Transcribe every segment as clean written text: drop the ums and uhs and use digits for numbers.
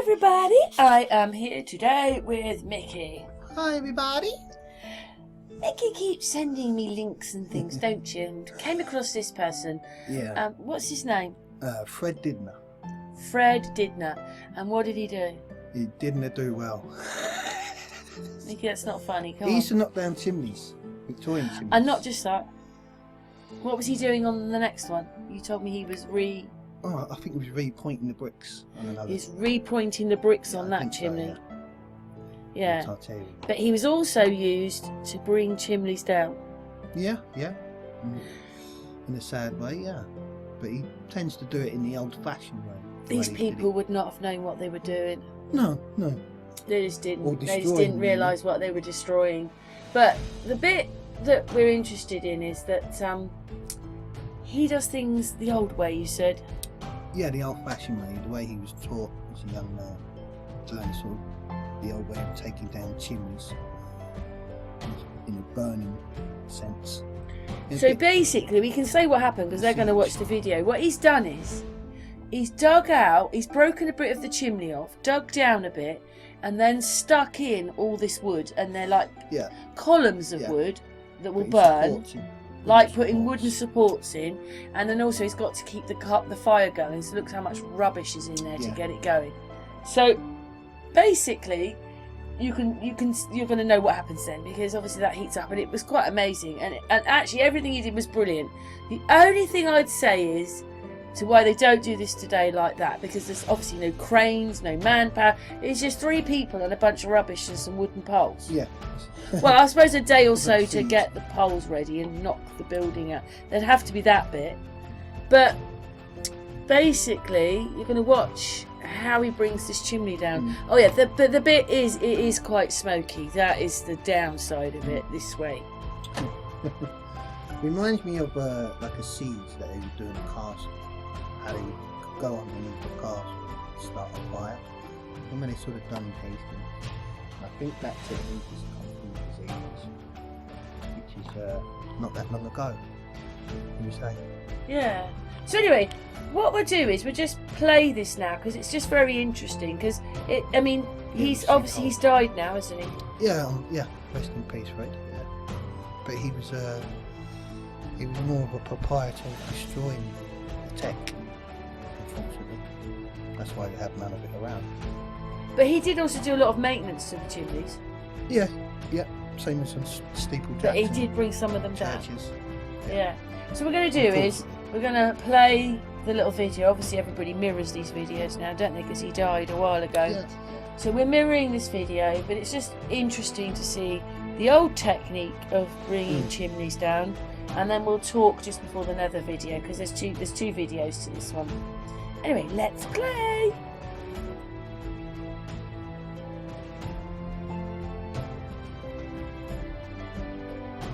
everybody, I am here today with Mickey. Hi everybody. Mickey keeps sending me links and things, don't you? And came across this person. Yeah. What's his name? Fred Dibnah. Fred Dibnah. And what did he do? He didn't do well. Mickey, that's not funny. Come He on. used to knock down chimneys, Victorian chimneys. And not just that. What was he doing on the next one? You told me he was Oh, I think he was re-pointing the bricks on another. He's re-pointing the bricks on I that think so, chimney. Yeah. TARTARIan. But he was also used to bring chimneys down. Yeah. In a sad way, yeah. But he tends to do it in the old-fashioned way. These people would not have known what they were doing. No. They just didn't. Or They just didn't realise what they were destroying. But the bit that we're interested in is that he does things the old way, you said. Yeah, the old-fashioned way, the way he was taught as a young man. To learn sort of the old way of taking down chimneys in a burning sense. So basically, we can say what happened because they're going to watch the video. What he's done is, he's dug out, he's broken a bit of the chimney off, dug down a bit, and then stuck in all this wood, and they're like columns of wood that will burn, like putting wooden supports in, and then also he's got to keep the fire going. So look how much rubbish is in there to get it going. So basically, you're going to know what happens then, because obviously that heats up, and it was quite amazing, and actually everything he did was brilliant. The only thing I'd say is to why they don't do this today like that, because there's obviously no cranes, no manpower. It's just 3 people and a bunch of rubbish and some wooden poles. Yeah. Well, I suppose a day or so to get the poles ready and knock the building out. There'd have to be that bit. But basically, you're going to watch how he brings this chimney down. Oh yeah, the bit is, it is quite smoky. That is the downside of it this way. Reminds me of like a siege that they would do in a castle. How they would go underneath the castle and start a fire. And when they sort of done Hastings, I think that technique is come from the English, which is not that long ago. Can you say? Yeah. So anyway, what we'll do is we'll just play this now because it's just very interesting. Because I mean, he's obviously he's died now, isn't he? Yeah. Rest in peace, Fred. Yeah. But he was more of a proprietor of destroying the tech. Unfortunately, that's why they have none of it around. But he did also do a lot of maintenance to the chimneys. Yeah. Same as on steeple jacks. But he did bring some of them down. Churches. Yeah. So what we're going to do is we're going to play the little video. Obviously, everybody mirrors these videos now, don't they? Because he died a while ago. Yeah. So we're mirroring this video, but it's just interesting to see the old technique of bringing chimneys down, and then we'll talk just before the nether video because there's two videos to this one. Anyway, let's play.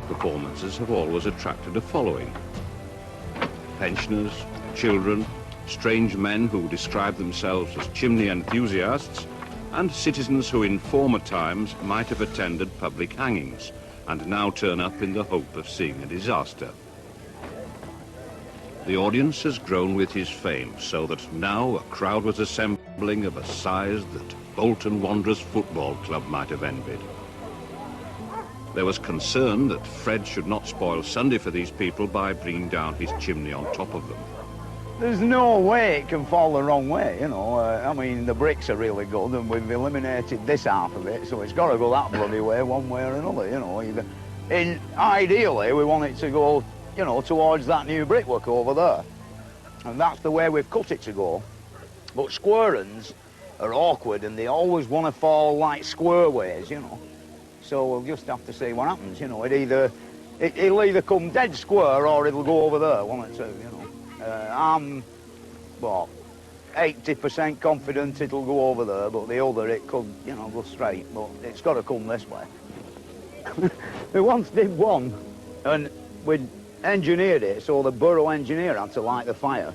Performances have always attracted a following. Pensioners, children, strange men who describe themselves as chimney enthusiasts, and citizens who in former times might have attended public hangings and now turn up in the hope of seeing a disaster. The audience has grown with his fame, so that now a crowd was assembling of a size that Bolton Wanderers Football Club might have envied. There was concern that Fred should not spoil Sunday for these people by bringing down his chimney on top of them. There's no way it can fall the wrong way, you know. I mean, the bricks are really good and we've eliminated this half of it, so it's got to go that bloody way one way or another, you know. Ideally, we want it to go, you know, towards that new brickwork over there. And that's the way we've cut it to go. But square ends are awkward and they always want to fall like square ways, you know. So we'll just have to see what happens, you know. It'll either come dead square or it'll go over there, one or two, you know. I'm, 80% confident it'll go over there, but the other, it could, you know, go straight. But it's got to come this way. We once did one, and we engineered it, so the borough engineer had to light the fire.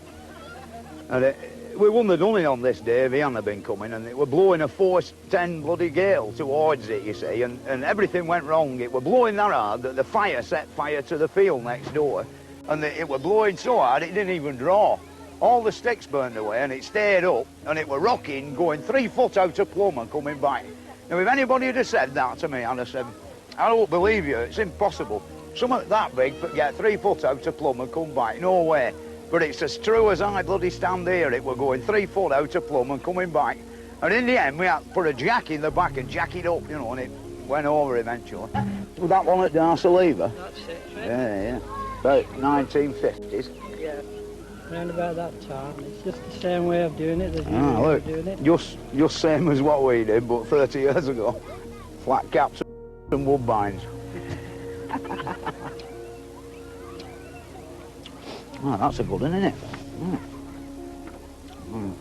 And we wouldn't have done it on this day if he hadn't been coming, and it were blowing a force 10 bloody gale towards it, you see, and everything went wrong. It were blowing that hard that the fire set fire to the field next door, and it were blowing so hard it didn't even draw. all the sticks burned away and it stayed up and it were rocking, going 3 foot out of plumb and coming back. Now, if anybody had said that to me, I'd have said, I don't believe you, it's impossible. Something that big could get 3 foot out of plumb and come back, no way. But it's as true as I bloody stand here, it were going 3 foot out of plumb and coming back. And in the end, we had to put a jack in the back and jack it up, you know, and it went over eventually. Was that one at Darcy Lever? That's it, right? Yeah. About 1950s. Yeah. Around about that time. It's just the same way of doing it as you Ah, were look, doing it. just same as what we did, but 30 years ago. Flat caps and woodbines. Oh, that's a good one, isn't it? Mm. Mm.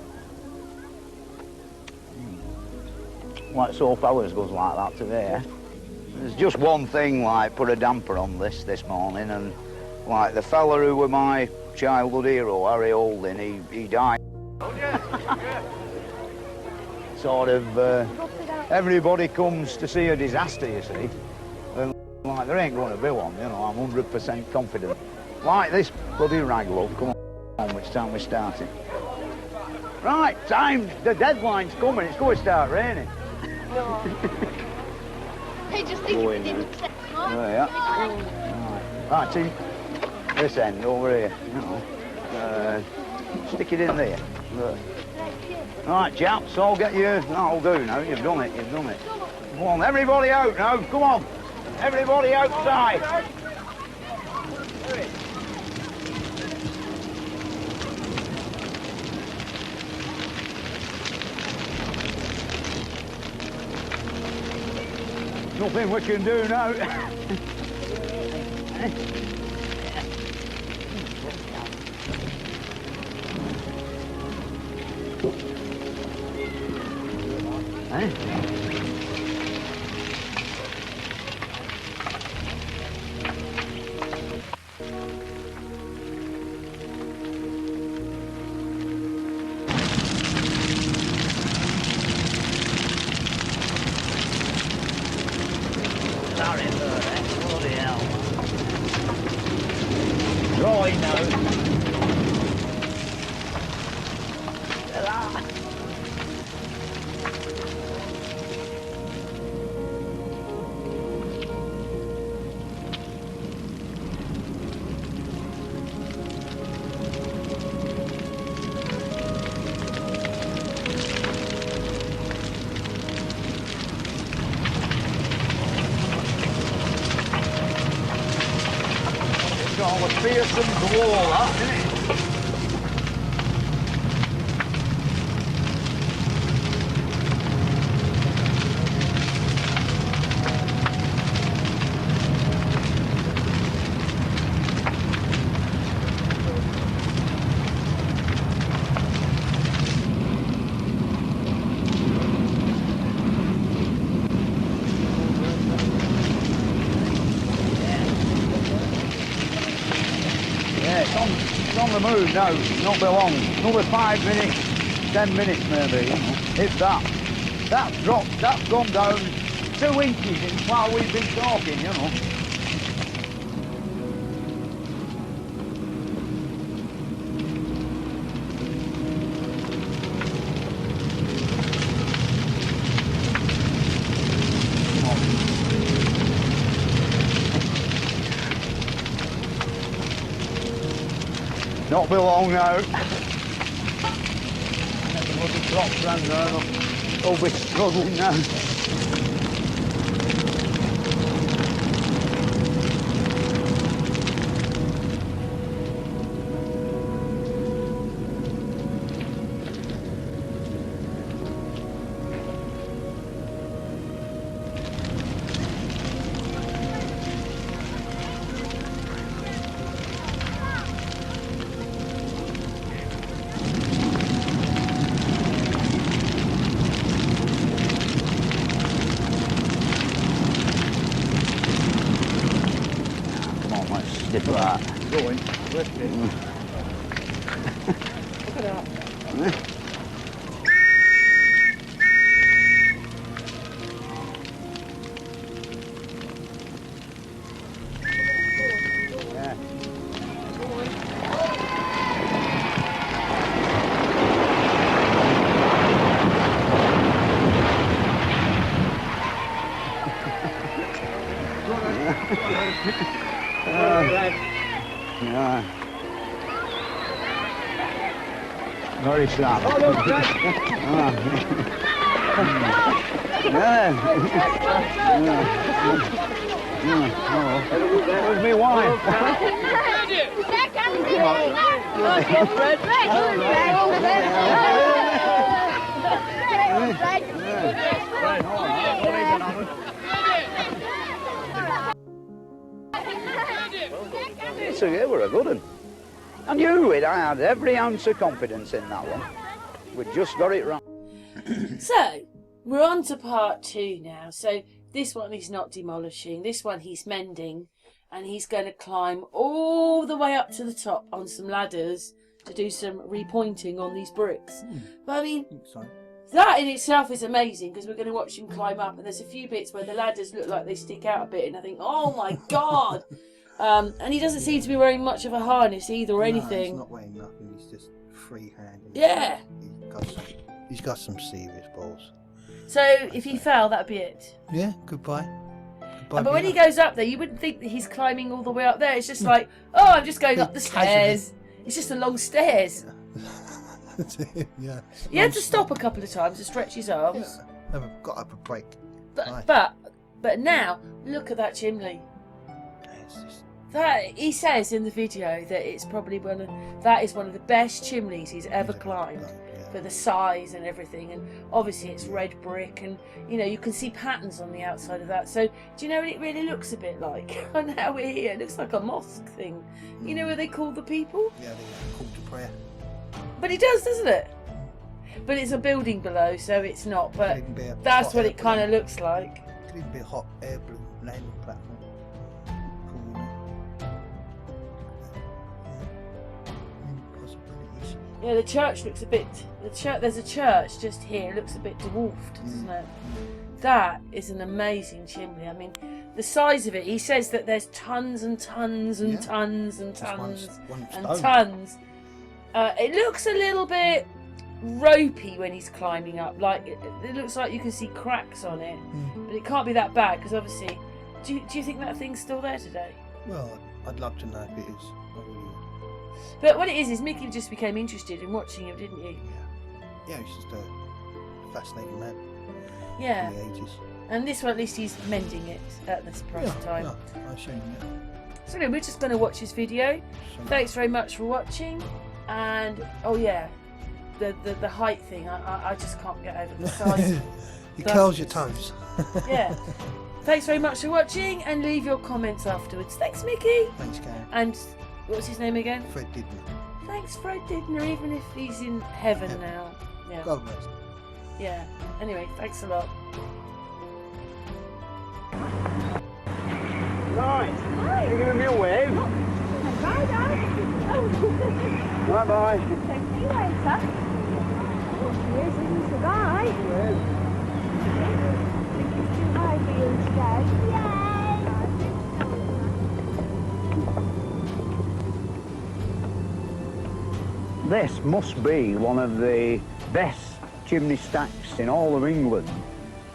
Like so fellas goes like that today. There's just one thing, like, put a damper on this morning, and like the fella who were my childhood hero, Harry Holding, he died. Sort of, everybody comes to see a disaster, you see, and like there ain't going to be one, you know, I'm 100% confident. Like this bloody rag, look, come on, which time we're starting. Right, time, the deadline's coming, it's going to start raining. Hey, just think if it didn't set. Oh, yeah. Right, see, this end over here, you know. Stick it in there. Look. Right, chaps, I'll get you. That'll do now. You've done it, you've done it. Come on, everybody out now. Come on. Everybody outside. Nothing we can do now. Sorry for that, bloody hell. Right now. All the fearsome glow, that, isn't it? It's on the move now, not be long. Another 5 minutes, 10 minutes maybe, you know, if that. That's dropped, that's gone down 2 inches in while we've been talking, you know. Not be long now. The bloody crops round there, they'll be struggling now. Dip that. Going. Lift it. Look at that. Yeah. Very sad. Oh, look, Fred. Where's my wife? So yeah, we're a good one. I knew it. I had every ounce of confidence in that one. We just got it right. So, we're on to part 2 now. So, this one he's not demolishing. This one he's mending. And he's going to climb all the way up to the top on some ladders to do some repointing on these bricks. But I mean, that in itself is amazing because we're going to watch him climb up. And there's a few bits where the ladders look like they stick out a bit. And I think, oh my God. And he doesn't seem to be wearing much of a harness either or anything. He's not wearing nothing. He's just freehanding. Yeah. He's got some serious balls. So if he fell, that'd be it. Yeah, goodbye. But when he goes up there, you wouldn't think that he's climbing all the way up there. It's just like, oh, I'm just going up the stairs. It's just a long stairs. Yeah. He had to stop a couple of times to stretch his arms. Yeah. I've got up a break. But now, look at that chimney. That he says in the video that it's probably one of the best chimneys he's ever climbed. For the size and everything, and obviously it's red brick, and you know you can see patterns on the outside of that. So do you know what it really looks a bit like? And now we're here, it looks like a mosque thing. You know where they call the people? Yeah, they call to prayer. But it does, doesn't it? But it's a building below, so it's not. But that's what it kind of looks like. It could even be a hot air balloon landing platform. Yeah, the church looks a bit. There's a church just here. It looks a bit dwarfed, doesn't it? That is an amazing chimney. I mean, the size of it. He says that there's tons and tons and tons and tons and tons. It looks a little bit ropey when he's climbing up. Like it looks like you can see cracks on it, but it can't be that bad because obviously. Do you think that thing's still there today? Well, I'd love to know if it is. I really would. But what it is Mickey just became interested in watching him, didn't you? Yeah, he's just a fascinating man. Yeah. In the 80s. And this one, at least he's mending it at this present time. Yeah, I'll show you that. So anyway, we're just going to watch this video. Thanks very much for watching. And, oh yeah, the height thing, I just can't get over the size. It curls your toes. Yeah. Thanks very much for watching, and leave your comments afterwards. Thanks, Mickey. Thanks, Karen. And what's his name again? Fred Dibnah. Thanks, Fred Dibnah, even if he's in heaven now. Yeah. God rest. Yeah. Anyway, thanks a lot. Right. Can you give me a wave? Bye, Dad. Bye-bye. Thank you later. Oh, here's a goodbye. Think it's too high for you today. Yay! This must be one of the best chimney stacks in all of England.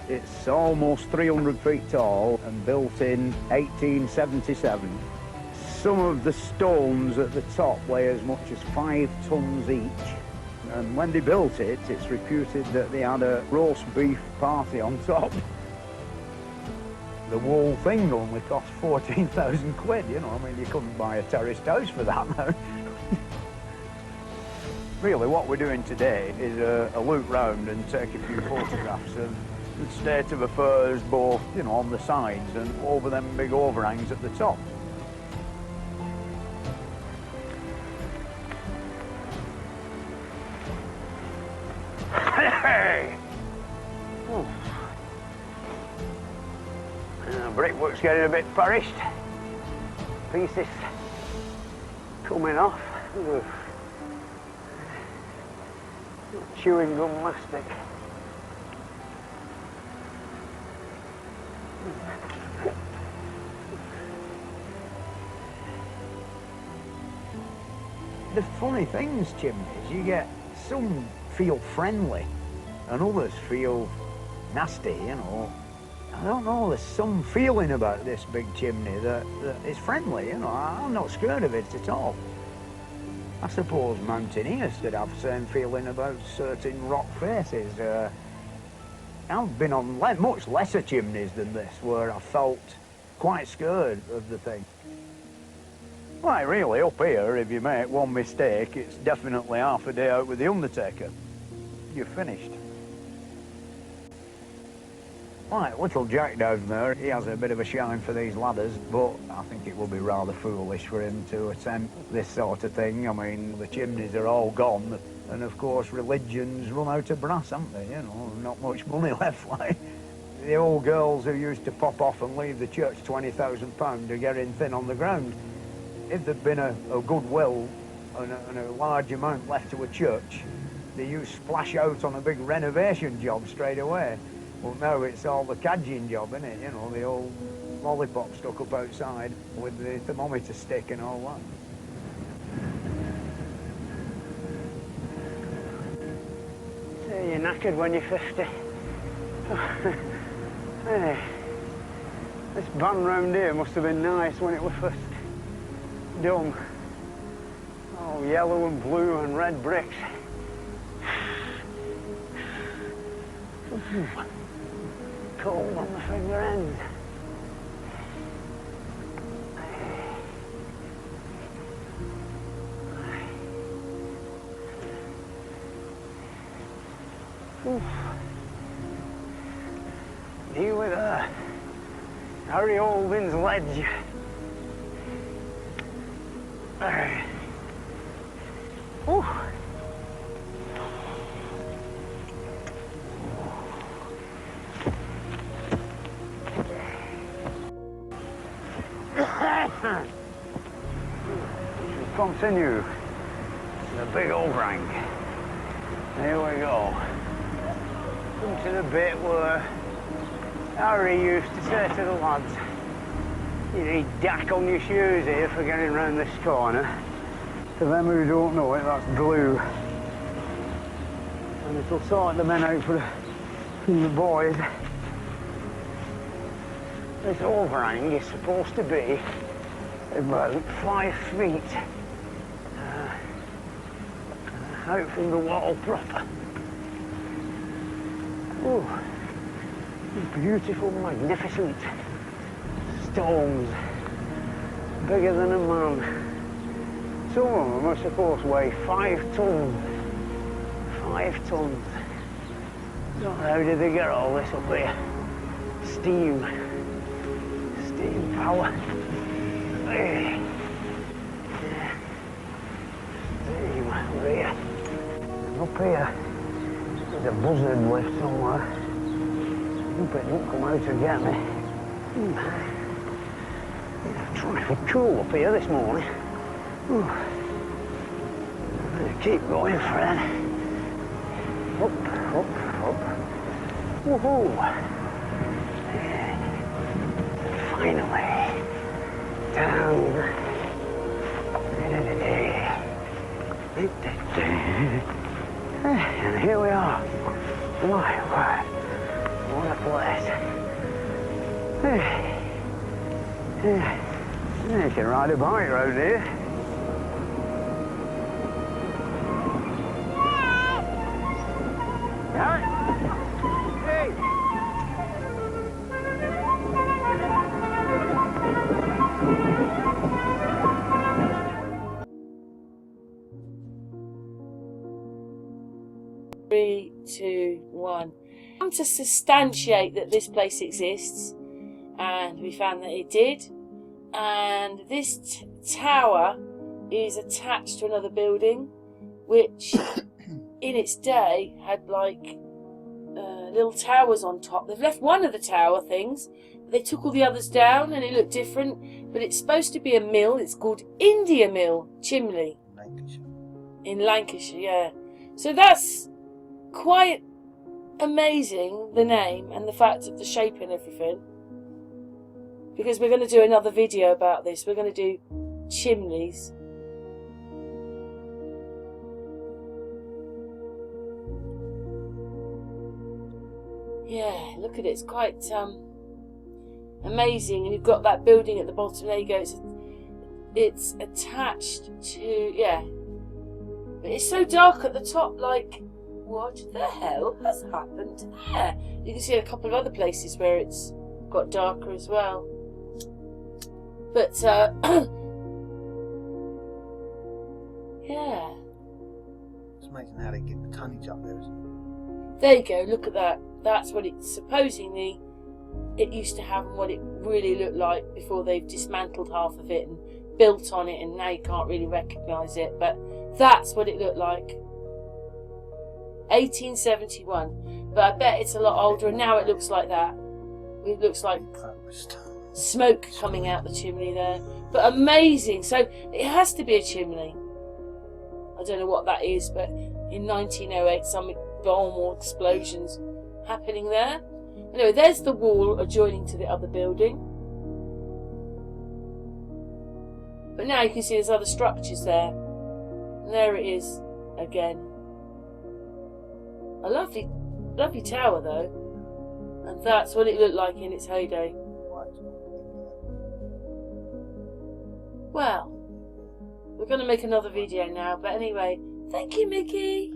It's almost 300 feet tall and built in 1877. Some of the stones at the top weigh as much as 5 tons each. And when they built it, it's reputed that they had a roast beef party on top. The whole thing only cost 14,000 quid, you know, I mean, you couldn't buy a terraced house for that now. Really, what we're doing today is a loop round and take a few photographs of the state of affairs, both, you know, on the sides and over them big overhangs at the top. Hey! Oh. Brickwork's getting a bit perished. Pieces coming off. Ugh. Chewing gum mastic. The funny things, chimneys, you get some feel friendly and others feel nasty, you know. I don't know, there's some feeling about this big chimney that is friendly, you know. I'm not scared of it at all. I suppose mountaineers could have the same feeling about certain rock faces. I've been on much lesser chimneys than this, where I felt quite scared of the thing. Well, really, up here, if you make one mistake, it's definitely half a day out with the undertaker. You're finished. Right, little Jack down there, he has a bit of a shine for these ladders, but I think it would be rather foolish for him to attempt this sort of thing. I mean, the chimneys are all gone, and of course religions run out of brass, haven't they? You know, not much money left, like. The old girls who used to pop off and leave the church £20,000 are getting thin on the ground. If there'd been a goodwill and a large amount left to a church, they used to splash out on a big renovation job straight away. Well, now it's all the cadging job, isn't it? You know, the old lollipop stuck up outside with the thermometer stick and all that. So you're knackered when you're 50. Hey, this van round here must have been nice when it was first done. Oh, yellow and blue and red bricks. Cold on the finger ends. Here with Harry Olding's ledge. Ooh. Continue the big overhang. Here we go. Come to the bit where Harry used to say to the lads, you need dack on your shoes here for getting round this corner. To them who don't know it, that's glue. And it'll sort the men out for the boys. This overhang is supposed to be about 5 feet out from the wall proper. Oh, beautiful, magnificent stones, bigger than a man. Some of them are supposed to weigh 5 tons. 5 tons. So how did they get all this up here? Steam power. Steam over here. Up here, there's a buzzard lift somewhere. Hope it won't come out to get me. It's trifling cool up here this morning. I'm gonna keep going, Fred. Up, up, up. Woohoo! Finally, down. And here we are. My word, what a place. You can ride a bike around here. Hey! 3, 2, 1. To substantiate that this place exists, and we found that it did. And this tower is attached to another building, which in its day had like little towers on top. They've left one of the tower things, but they took all the others down and it looked different. But it's supposed to be a mill. It's called India Mill Chimney. Lancashire. In Lancashire, yeah. So that's quite amazing, the name and the fact of the shape and everything. Because we're going to do another video about this. We're going to do chimneys. Yeah, look at it. It's quite Amazing. And you've got that building at the bottom. There you go. It's attached to, yeah. But it's so dark at the top, like, what the hell has happened there? You can see a couple of other places where it's got darker as well. But, yeah. It's amazing how they get the tonnage up there, isn't it? There you go, look at that. That's what it supposedly it used to have and what it really looked like before they've dismantled half of it and built on it, and now you can't really recognise it, but that's what it looked like. 1871. But I bet it's a lot older, and now it looks like that. It looks like smoke coming out the chimney there. But amazing. So it has to be a chimney. I don't know what that is, but in 1908 some bomb or explosions happening there. Anyway, there's the wall adjoining to the other building. But now you can see there's other structures there. And there it is again. A lovely, lovely tower though. And that's what it looked like in its heyday. Well, we're going to make another video now. But anyway, thank you, Mickey.